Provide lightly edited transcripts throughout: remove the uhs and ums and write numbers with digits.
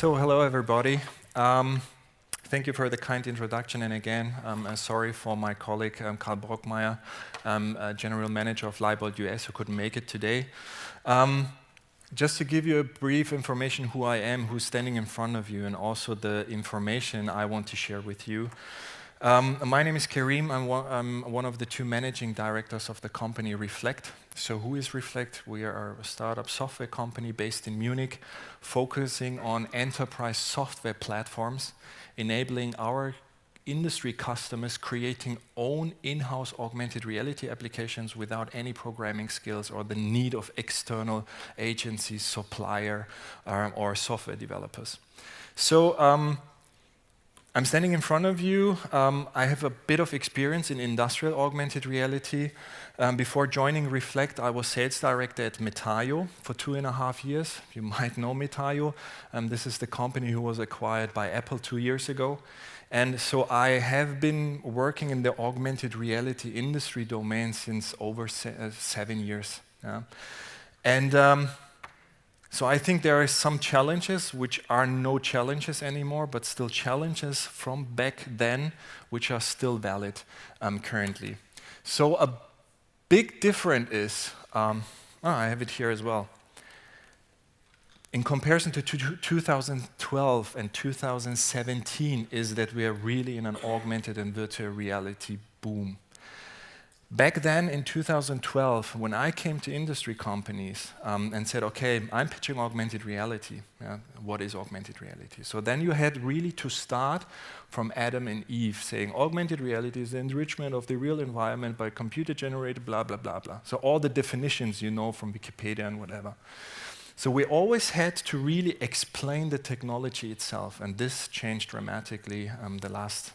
So hello everybody. Thank you for the kind introduction, and again, sorry for my colleague Karl Brockmeier, General Manager of Leybold US, who couldn't make it today. Just to give you a brief information who I am, who's standing in front of you, and also the information I want to share with you. My name is Kerim. I'm one of the two managing directors of the company FLEKT. So who is FLEKT? We are a startup software company based in Munich, focusing on enterprise software platforms, enabling our industry customers creating own in-house augmented reality applications without any programming skills or the need of external agencies, supplier, or software developers. So I'm standing in front of you. I have a bit of experience in industrial augmented reality. Before joining FLEKT, I was sales director at Metaio for 2.5 years. You might know Metaio. This is the company who was acquired by Apple 2 years ago. And so I have been working in the augmented reality industry domain since over 7 years. Yeah. And so I think there are some challenges which are no challenges anymore, but still challenges from back then, which are still valid currently. So a big difference is, I have it here as well. In comparison to 2012 and 2017 is that we are really in an augmented and virtual reality boom. Back then, in 2012, when I came to industry companies and said, okay, I'm pitching augmented reality. Yeah, what is augmented reality? So then you had really to start from Adam and Eve, saying augmented reality is the enrichment of the real environment by computer-generated blah, blah, blah, blah. So all the definitions you know from Wikipedia and whatever. So we always had to really explain the technology itself, and this changed dramatically the last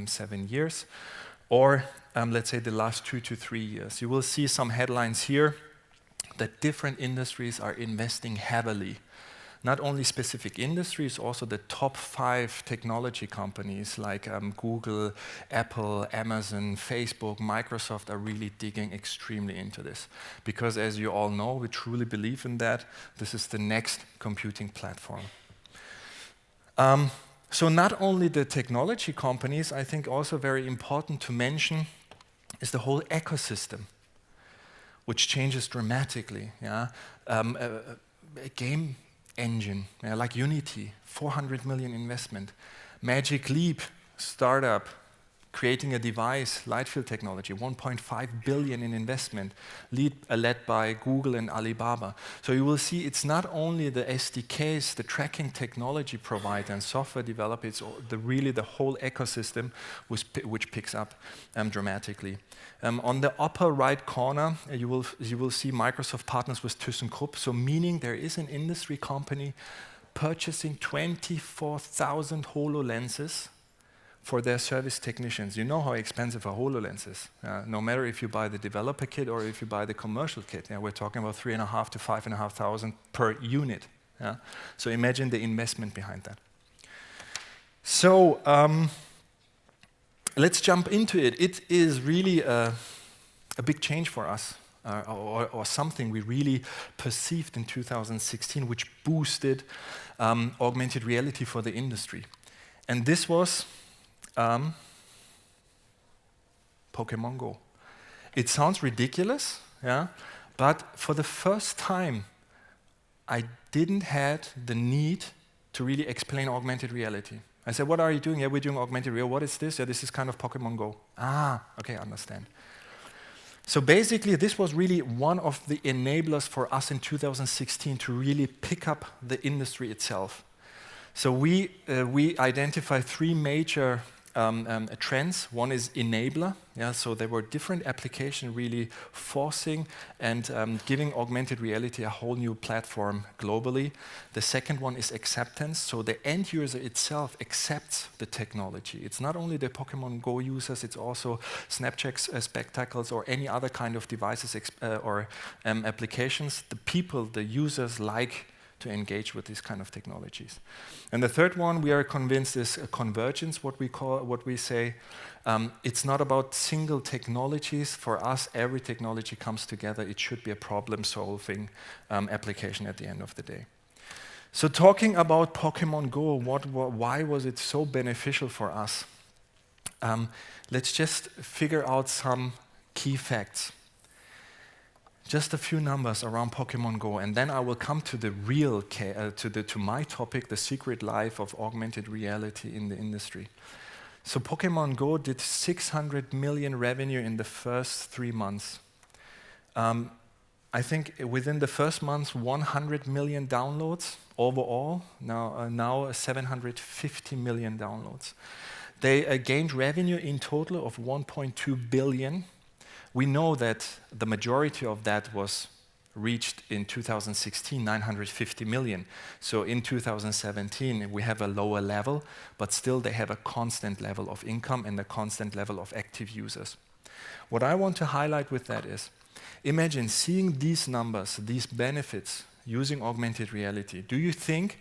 7 years. Or let's say the last 2 to 3 years. You will see some headlines here that different industries are investing heavily. Not only specific industries, also the top 5 technology companies like Google, Apple, Amazon, Facebook, Microsoft are really digging extremely into this. Because as you all know, we truly believe in that. This is the next computing platform. So not only the technology companies, I think also very important to mention is the whole ecosystem, which changes dramatically. Yeah? A game engine, like Unity, 400 million investment. Magic Leap, startup, creating a device, light field technology, 1.5 billion in investment, led by Google and Alibaba. So you will see it's not only the SDKs, the tracking technology provider and software developer, it's really the whole ecosystem which picks up dramatically. On the upper right corner, you will see Microsoft partners with ThyssenKrupp, so meaning there is an industry company purchasing 24,000 HoloLenses for their service technicians. You know how expensive a HoloLens is. No matter if you buy the developer kit or if you buy the commercial kit. Yeah, we're talking about 3.5 to 5.5 per unit. Yeah? So imagine the investment behind that. So let's jump into it. It is really a big change for us, or something we really perceived in 2016, which boosted augmented reality for the industry. And this was PokémonGo. It sounds ridiculous, yeah, but for the first time, I didn't have the need to really explain augmented reality. I said, what are you doing? Yeah, we're doing augmented reality. What is this? Yeah, this is kind of PokémonGo. Ah, okay, I understand. So basically, this was really one of the enablers for us in 2016 to really pick up the industry itself. So we identify 3 major trends. One is enabler. Yeah, so there were different applications really forcing and giving augmented reality a whole new platform globally. The second one is acceptance. So the end user itself accepts the technology. It's not only the PokémonGo users, it's also Snapchat spectacles or any other kind of devices or applications. The people, the users like to engage with these kind of technologies. And the third one we are convinced is a convergence, what we say. It's not about single technologies. For us, every technology comes together. It should be a problem-solving application at the end of the day. So talking about PokémonGo, why was it so beneficial for us? Let's just figure out some key facts. Just a few numbers around PokémonGo, and then I will come to the real, to my topic, the secret life of augmented reality in the industry. So PokémonGo did 600 million revenue in the first 3 months. I think within the first month, 100 million downloads overall, now 750 million downloads. They gained revenue in total of 1.2 billion. We know that the majority of that was reached in 2016, 950 million. So in 2017, we have a lower level, but still they have a constant level of income and a constant level of active users. What I want to highlight with that is, imagine seeing these numbers, these benefits, using augmented reality. Do you think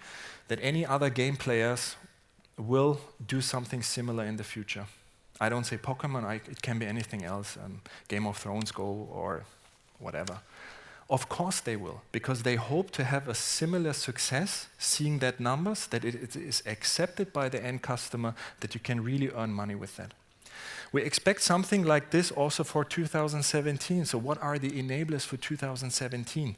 that any other game players will do something similar in the future? I don't say Pokemon, it can be anything else, Game of Thrones Go or whatever. Of course they will, because they hope to have a similar success, seeing that numbers, that it is accepted by the end customer, that you can really earn money with that. We expect something like this also for 2017. So what are the enablers for 2017?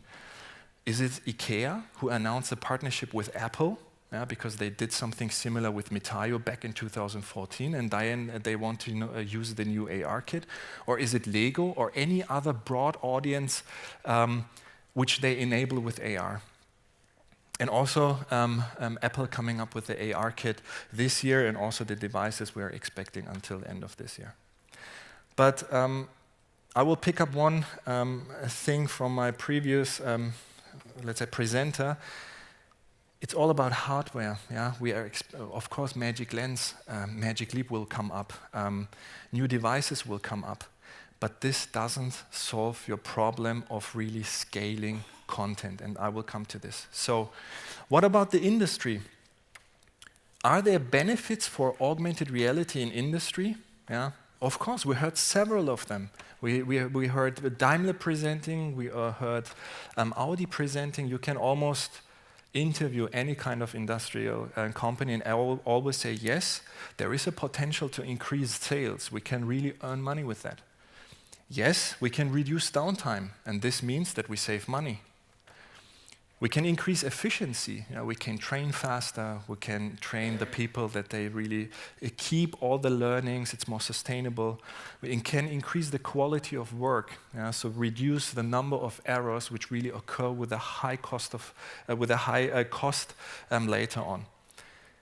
Is it IKEA, who announced a partnership with Apple? Because they did something similar with Mitaio back in 2014, and then they want to use the new AR kit? Or is it Lego or any other broad audience which they enable with AR? And also Apple coming up with the AR kit this year, and also the devices we're expecting until the end of this year. But I will pick up one thing from my previous, let's say, presenter. It's all about hardware. Yeah, we are of course Magic Lens, Magic Leap will come up, new devices will come up, but this doesn't solve your problem of really scaling content, and I will come to this. So, what about the industry? Are there benefits for augmented reality in industry? Yeah, of course. We heard several of them. We heard Daimler presenting. We heard Audi presenting. You can almost interview any kind of industrial company, and I will always say, yes, there is a potential to increase sales. We can really earn money with that. Yes, we can reduce downtime, and this means that we save money. We can increase efficiency. We can train faster. We can train the people that they really keep all the learnings. It's more sustainable. We can increase the quality of work. So reduce the number of errors which really occur with a high cost later on.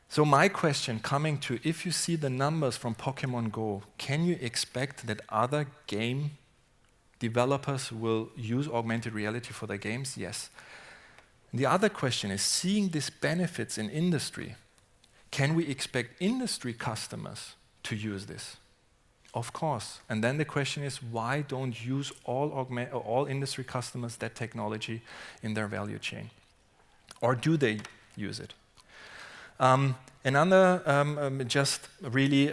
So my question coming to, if you see the numbers from PokémonGo, can you expect that other game developers will use augmented reality for their games? Yes. The other question is, seeing these benefits in industry, can we expect industry customers to use this? Of course. And then the question is, why don't use all industry customers that technology in their value chain? Or do they use it? Another, just really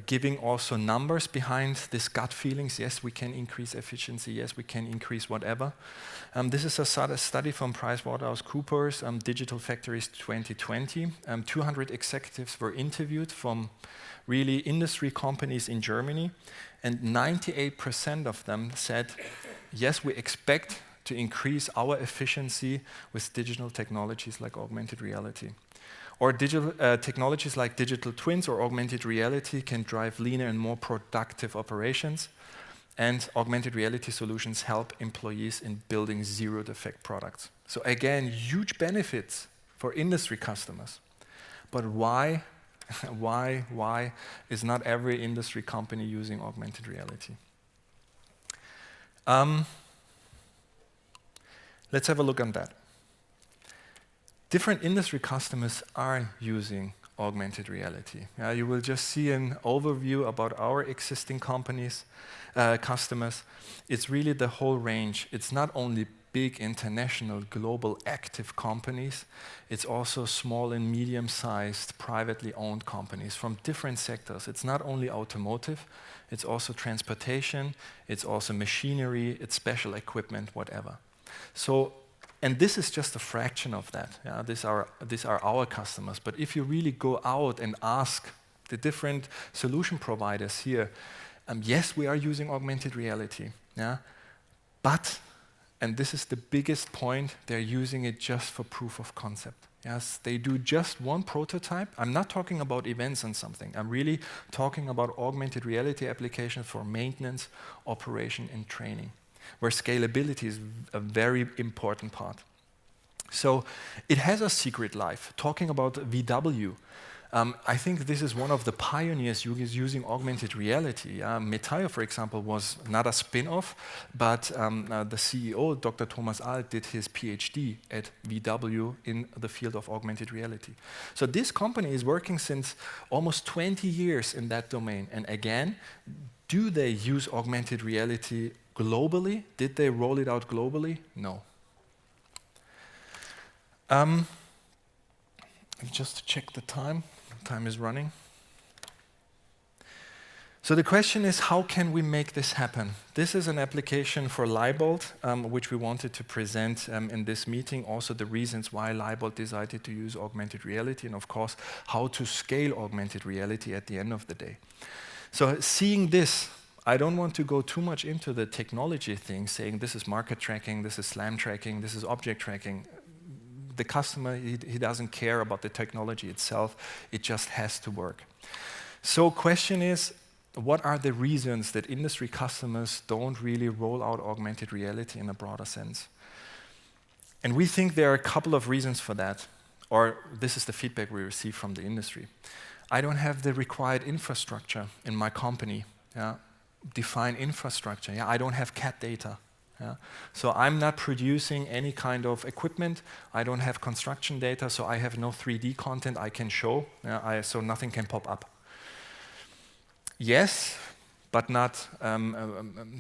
giving also numbers behind this gut feelings. Yes, we can increase efficiency. Yes, we can increase whatever. This is a study from PricewaterhouseCoopers, Digital Factories 2020. 200 executives were interviewed from really industry companies in Germany, and 98% of them said, yes, we expect to increase our efficiency with digital technologies like augmented reality. Or digital technologies like digital twins or augmented reality can drive leaner and more productive operations. And augmented reality solutions help employees in building zero-defect products. So again, huge benefits for industry customers. But why is not every industry company using augmented reality? Let's have a look on that. Different industry customers are using augmented reality. You will just see an overview about our existing companies, customers. It's really the whole range. It's not only big international global active companies, it's also small and medium-sized privately owned companies from different sectors. It's not only automotive, it's also transportation, it's also machinery, it's special equipment, whatever. So And this is just a fraction of that. Yeah? These are our customers. But if you really go out and ask the different solution providers here, yes, we are using augmented reality. Yeah? But, and this is the biggest point, they're using it just for proof of concept. Yes, they do just one prototype. I'm not talking about events and something. I'm really talking about augmented reality applications for maintenance, operation, and training, where scalability is a very important part. So it has a secret life. Talking about VW, I think this is one of the pioneers using augmented reality. Metaio, for example, was not a spin-off, but the CEO, Dr. Thomas Alt, did his PhD at VW in the field of augmented reality. So this company is working since almost 20 years in that domain. And again, do they use augmented reality globally? Did they roll it out globally? No. Just to check the time. Time is running. So the question is, how can we make this happen? This is an application for Leybold, which we wanted to present in this meeting. Also the reasons why Leybold decided to use augmented reality, and of course, how to scale augmented reality at the end of the day. So seeing this, I don't want to go too much into the technology thing, saying this is market tracking, this is SLAM tracking, this is object tracking. The customer, he doesn't care about the technology itself, it just has to work. So question is, what are the reasons that industry customers don't really roll out augmented reality in a broader sense? And we think there are a couple of reasons for that, or this is the feedback we receive from the industry. I don't have the required infrastructure in my company, defined infrastructure. I don't have CAD data. So I'm not producing any kind of equipment. I don't have construction data, so I have no 3D content I can show, so nothing can pop up. Yes, but not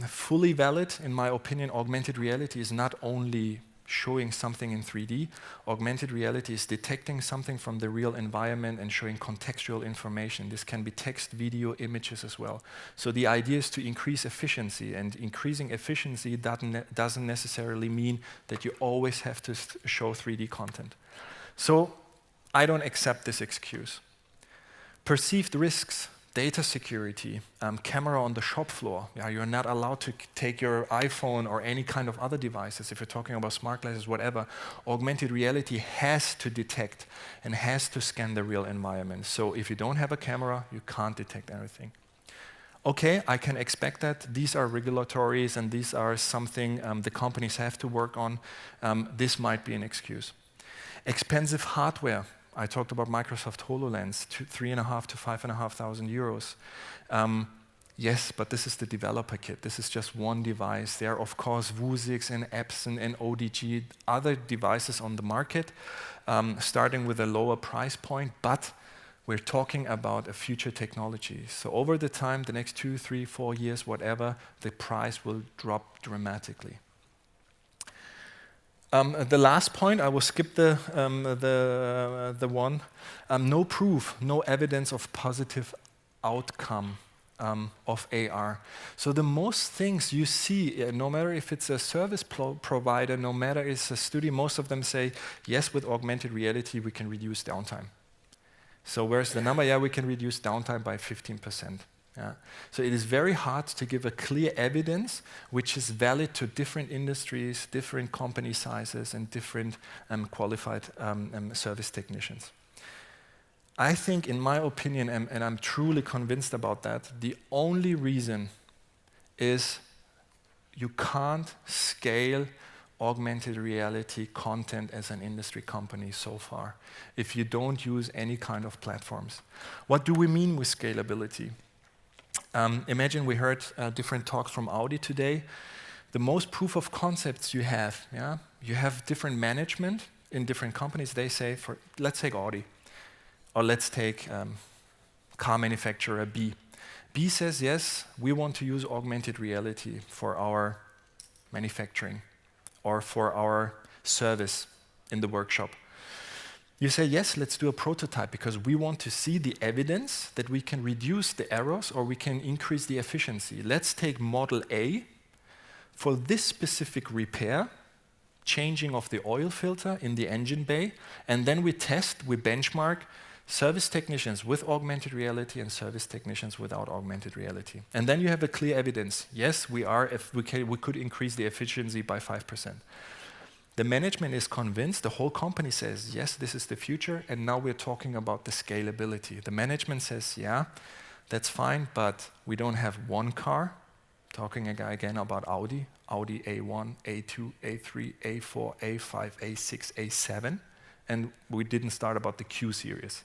fully valid. In my opinion, augmented reality is not only showing something in 3D. Augmented reality is detecting something from the real environment and showing contextual information. This can be text, video, images as well. So the idea is to increase efficiency, and increasing efficiency doesn't necessarily mean that you always have to show 3D content. So I don't accept this excuse. Perceived risks. Data security, camera on the shop floor. You're not allowed to take your iPhone or any kind of other devices. If you're talking about smart glasses, whatever, augmented reality has to detect and has to scan the real environment. So if you don't have a camera, you can't detect anything. Okay, I can expect that. These are regulatories and these are something the companies have to work on. This might be an excuse. Expensive hardware. I talked about Microsoft HoloLens, 3,500 to 5,500 euros. Yes, but this is the developer kit. This is just one device. There are, of course, Vuzix and Epson and ODG, other devices on the market, starting with a lower price point, but we're talking about a future technology. So over the time, the next 2, 3, 4 years, whatever, the price will drop dramatically. The last point, I will skip the one. No proof, no evidence of positive outcome of AR. So the most things you see, no matter if it's a service provider, no matter if it's a studio, most of them say, yes, with augmented reality, we can reduce downtime. So where's the number? Yeah, we can reduce downtime by 15%. So it is very hard to give a clear evidence which is valid to different industries, different company sizes, and different qualified service technicians. I think, in my opinion, and I'm truly convinced about that, the only reason is you can't scale augmented reality content as an industry company so far if you don't use any kind of platforms. What do we mean with scalability? Imagine we heard different talks from Audi today. The most proof of concepts you have different management in different companies. They say, let's take Audi, or let's take car manufacturer B. B says, yes, we want to use augmented reality for our manufacturing or for our service in the workshop. You say, yes, let's do a prototype because we want to see the evidence that we can reduce the errors or we can increase the efficiency. Let's take model A for this specific repair. changing of the oil filter in the engine bay, and then we benchmark service technicians with augmented reality and service technicians without augmented reality. And then you have a clear evidence. Yes, we could increase the efficiency by 5%. The management is convinced, the whole company says, yes, this is the future, and now we're talking about the scalability. The management says, yeah, that's fine, but we don't have one car, talking again about Audi A1, A2, A3, A4, A5, A6, A7, and we didn't start about the Q series.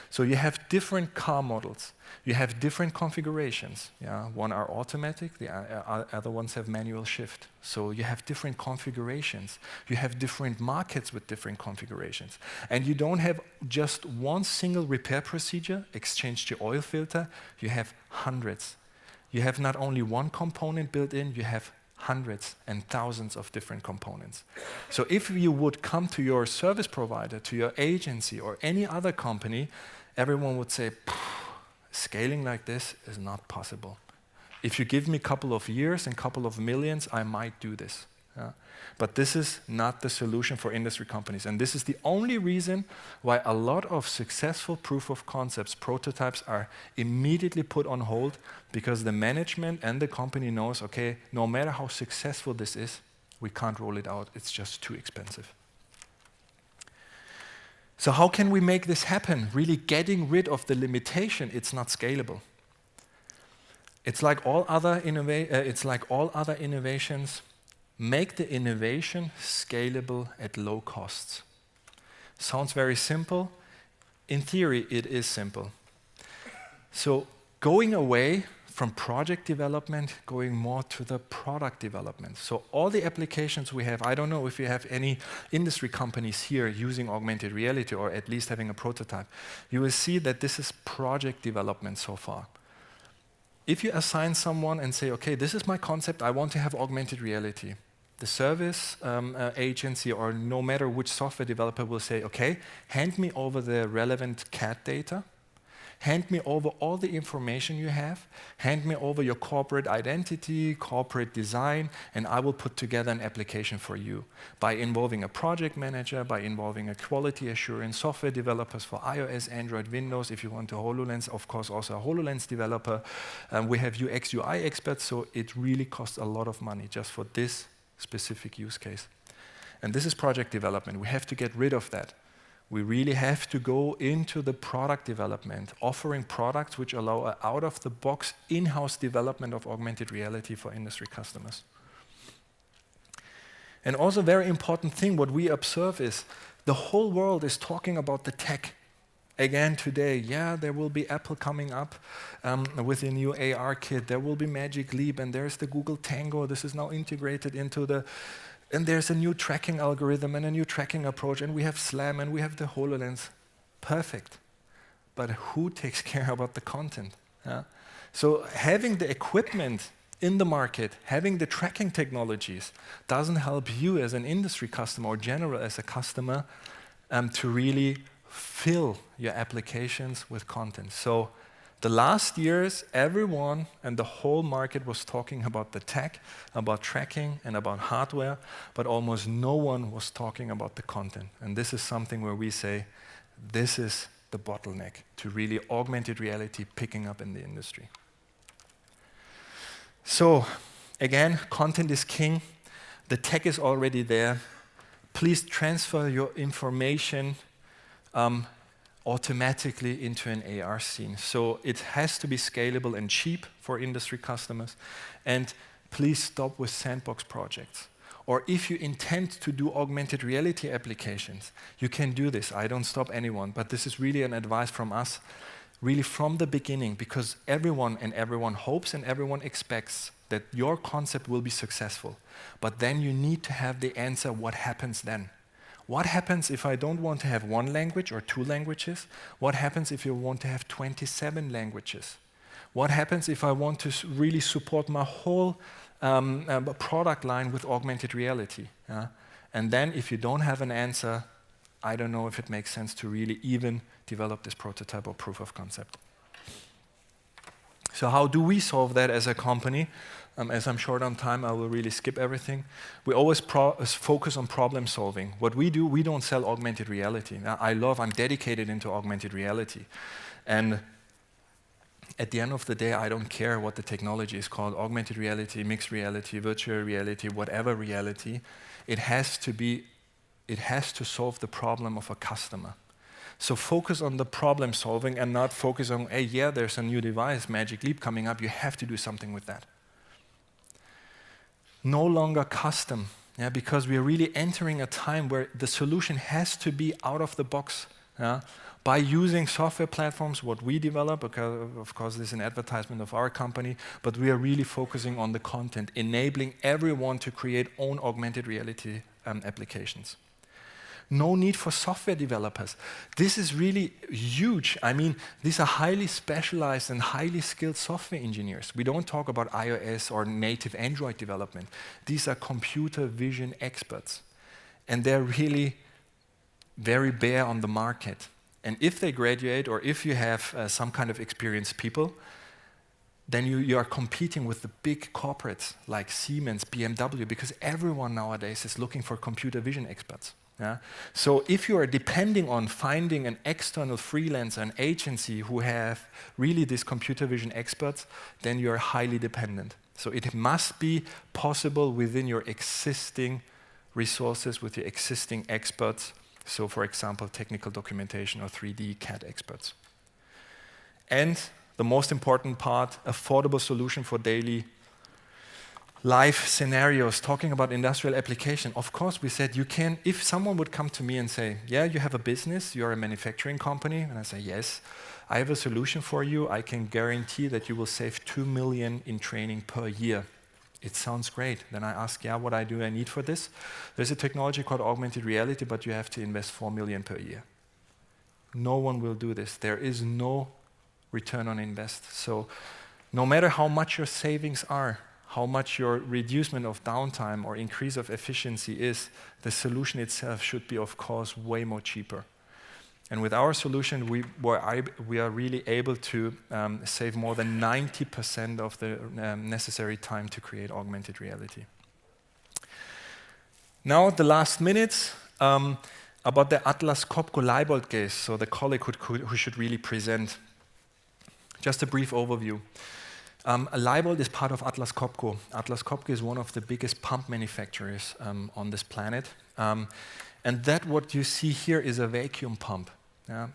So you have different car models. You have different configurations. Yeah? One are automatic, the other ones have manual shift. So you have different configurations. You have different markets with different configurations. And you don't have just one single repair procedure, exchange the oil filter, you have hundreds. You have not only one component built in, you have hundreds and thousands of different components. So if you would come to your service provider, to your agency, or any other company, everyone would say, scaling like this is not possible. If you give me a couple of years and a couple of millions, I might do this. But this is not the solution for industry companies. And this is the only reason why a lot of successful proof of concepts, prototypes, are immediately put on hold, because the management and the company knows, okay, no matter how successful this is, we can't roll it out. It's just too expensive. So how can we make this happen? Really getting rid of the limitation, it's not scalable. It's like all other innovations. Make the innovation scalable at low costs. Sounds very simple. In theory, it is simple. So going away from project development, going more to the product development. So all the applications we have, I don't know if you have any industry companies here using augmented reality or at least having a prototype. You will see that this is project development so far. If you assign someone and say, okay, this is my concept, I want to have augmented reality. The service agency, or no matter which software developer, will say, okay, hand me over the relevant CAD data, hand me over all the information you have, hand me over your corporate identity, corporate design, and I will put together an application for you by involving a project manager, by involving a quality assurance, software developers for iOS, Android, Windows. If you want a HoloLens, of course, also a HoloLens developer. We have UX, UI experts, so it really costs a lot of money just for this specific use case. And this is project development. We have to get rid of that. We really have to go into the product development, offering products which allow an out-of-the-box in-house development of augmented reality for industry customers. And also a very important thing, what we observe is the whole world is talking about the tech. Again today, yeah, there will be Apple coming up with a new AR kit. There will be Magic Leap, and there's the Google Tango. This is now integrated into the, and there's a new tracking algorithm and a new tracking approach, and we have SLAM, and we have the HoloLens. Perfect. But who takes care about the content? So having the equipment in the market, having the tracking technologies, doesn't help you as an industry customer or general as a customer to really fill your applications with content. So the last years, everyone and the whole market was talking about the tech, about tracking, and about hardware, but almost no one was talking about the content. And this is something where we say, this is the bottleneck to really augmented reality picking up in the industry. So again, content is king. The tech is already there. Please transfer your information automatically into an AR scene. So it has to be scalable and cheap for industry customers. And please stop with sandbox projects. Or if you intend to do augmented reality applications, you can do this. I don't stop anyone, but this is really an advice from us, really from the beginning, because everyone hopes and everyone expects that your concept will be successful. But then you need to have the answer, what happens then? What happens if I don't want to have one language or two languages? What happens if you want to have 27 languages? What happens if I want to really support my whole product line with augmented reality? And then if you don't have an answer, I don't know if it makes sense to really even develop this prototype or proof of concept. So how do we solve that as a company? As I'm short on time, I will really skip everything. We always focus on problem solving. What we do, we don't sell augmented reality. Now, I'm dedicated into augmented reality. And at the end of the day, I don't care what the technology is called, augmented reality, mixed reality, virtual reality, whatever reality. It has to solve the problem of a customer. So focus on the problem solving and not focus on, hey, yeah, there's a new device, Magic Leap coming up, you have to do something with that. No longer custom, yeah, because we are really entering a time where the solution has to be out of the box. Yeah? By using software platforms, what we develop, because of course this is an advertisement of our company, but we are really focusing on the content, enabling everyone to create own augmented reality applications. No need for software developers. This is really huge. I mean, these are highly specialized and highly skilled software engineers. We don't talk about iOS or native Android development. These are computer vision experts. And they're really very bare on the market. And if they graduate, or if you have some kind of experienced people, then you are competing with the big corporates like Siemens, BMW, because everyone nowadays is looking for computer vision experts. Yeah? So if you are depending on finding an external freelancer, an agency who have really these computer vision experts, then you are highly dependent. So it must be possible within your existing resources, with your existing experts. So for example, technical documentation or 3D CAD experts. And the most important part, affordable solution for daily life scenarios, talking about industrial application. Of course, we said you can, if someone would come to me and say, yeah, you have a business, you're a manufacturing company, and I say, yes, I have a solution for you. I can guarantee that you will save 2 million in training per year. It sounds great. Then I ask, yeah, what do I need for this? There's a technology called augmented reality, but you have to invest 4 million per year. No one will do this. There is no return on invest. So no matter how much your savings are, how much your reducement of downtime or increase of efficiency is, the solution itself should be, of course, way more cheaper. And with our solution, we are really able to save more than 90% of the necessary time to create augmented reality. Now, the last minutes about the Atlas Copco Leybold case, so the colleague who should really present. Just a brief overview. Leybold is part of Atlas Copco. Atlas Copco is one of the biggest pump manufacturers on this planet. And that what you see here is a vacuum pump. Yeah?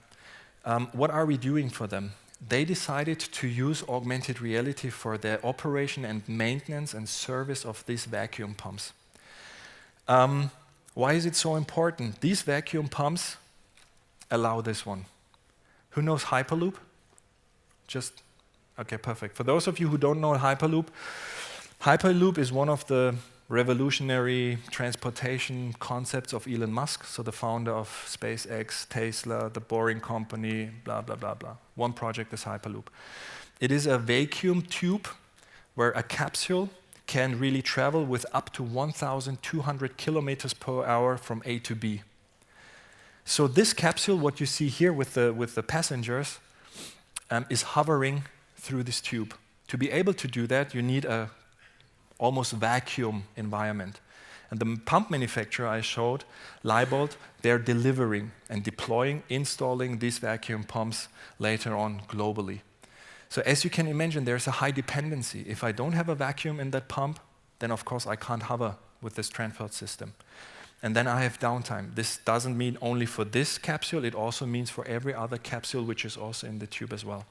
What are we doing for them? They decided to use augmented reality for their operation and maintenance and service of these vacuum pumps. Why is it so important? These vacuum pumps allow this one. Who knows Hyperloop? Okay, perfect. For those of you who don't know Hyperloop, Hyperloop is one of the revolutionary transportation concepts of Elon Musk, so the founder of SpaceX, Tesla, the Boring Company, blah, blah, blah, blah. One project is Hyperloop. It is a vacuum tube where a capsule can really travel with up to 1,200 kilometers per hour from A to B. So this capsule, what you see here with the passengers, is hovering through this tube. To be able to do that, you need a almost vacuum environment. And the pump manufacturer I showed, Leybold, they're delivering and deploying, installing these vacuum pumps later on globally. So as you can imagine, there's a high dependency. If I don't have a vacuum in that pump, then of course I can't hover with this transport system. And then I have downtime. This doesn't mean only for this capsule, it also means for every other capsule which is also in the tube as well.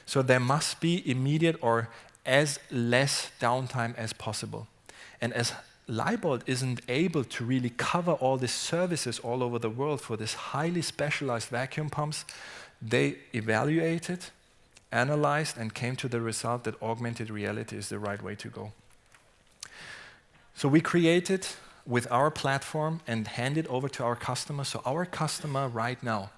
So there must be immediate or as less downtime as possible. And as Leybold isn't able to really cover all these services all over the world for this highly specialized vacuum pumps, they evaluated, analyzed, and came to the result that augmented reality is the right way to go. So we created with our platform and handed over to our customer. So our customer right now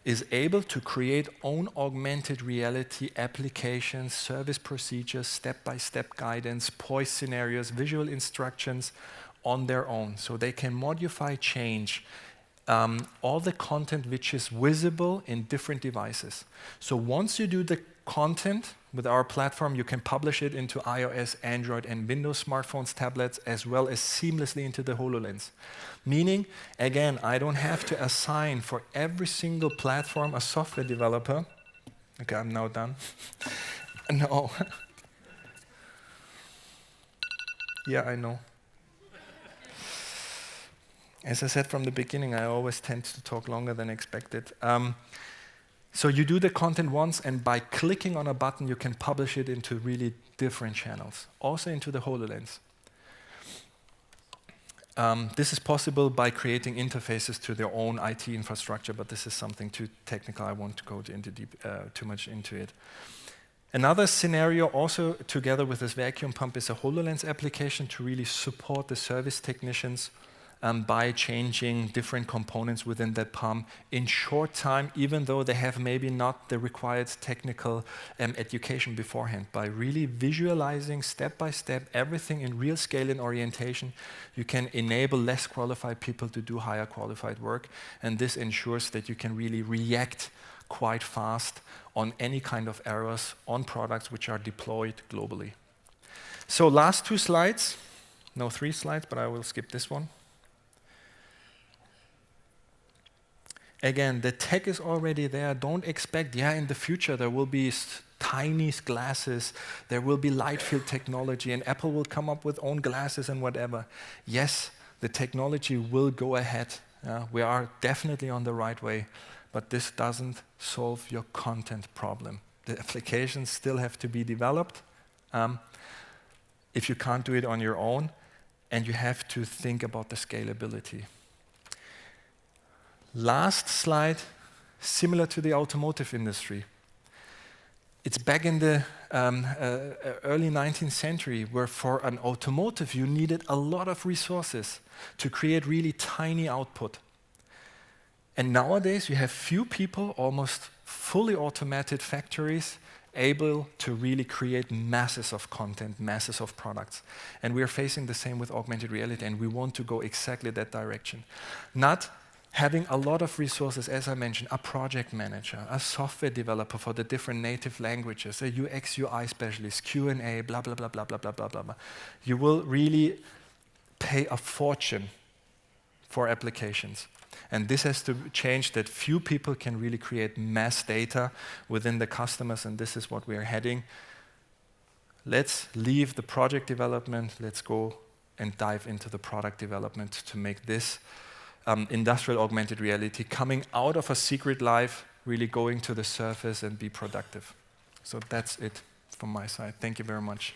is able to create own augmented reality applications, service procedures, step-by-step guidance, poise scenarios, visual instructions on their own. So they can modify, change all the content which is visible in different devices. So once you do the content with our platform. You can publish it into iOS, Android, and Windows smartphones, tablets, as well as seamlessly into the HoloLens. Meaning, again, I don't have to assign for every single platform a software developer. Okay, I'm now done. No. Yeah, I know. As I said from the beginning, I always tend to talk longer than expected. So you do the content once, and by clicking on a button, you can publish it into really different channels, also into the HoloLens. This is possible by creating interfaces to their own IT infrastructure, but this is something too technical. I won't go into too much into it. Another scenario, also together with this vacuum pump, is a HoloLens application to really support the service technicians by changing different components within that pump in short time, even though they have maybe not the required technical education beforehand. By really visualizing step by step everything in real scale and orientation, you can enable less qualified people to do higher qualified work, and this ensures that you can really react quite fast on any kind of errors on products which are deployed globally. So last 2 slides, no 3 slides, but I will skip this one. Again, the tech is already there. Don't expect, in the future there will be tiny glasses, there will be light field technology, and Apple will come up with own glasses and whatever. Yes, the technology will go ahead. We are definitely on the right way, but this doesn't solve your content problem. The applications still have to be developed if you can't do it on your own, and you have to think about the scalability. Last slide, similar to the automotive industry. It's back in the early 19th century where for an automotive you needed a lot of resources to create really tiny output. And nowadays you have few people, almost fully automated factories, able to really create masses of content, masses of products. And we are facing the same with augmented reality, and we want to go exactly that direction. Not having a lot of resources, as I mentioned, a project manager, a software developer for the different native languages, a UX, UI specialist, Q&A, blah, blah, blah, blah, blah, blah, blah, blah. You will really pay a fortune for applications. And this has to change, that few people can really create mass data within the customers, and this is what we are heading. Let's leave the project development, let's go and dive into the product development to make this industrial augmented reality coming out of a secret life, really going to the surface and be productive. So that's it from my side. Thank you very much.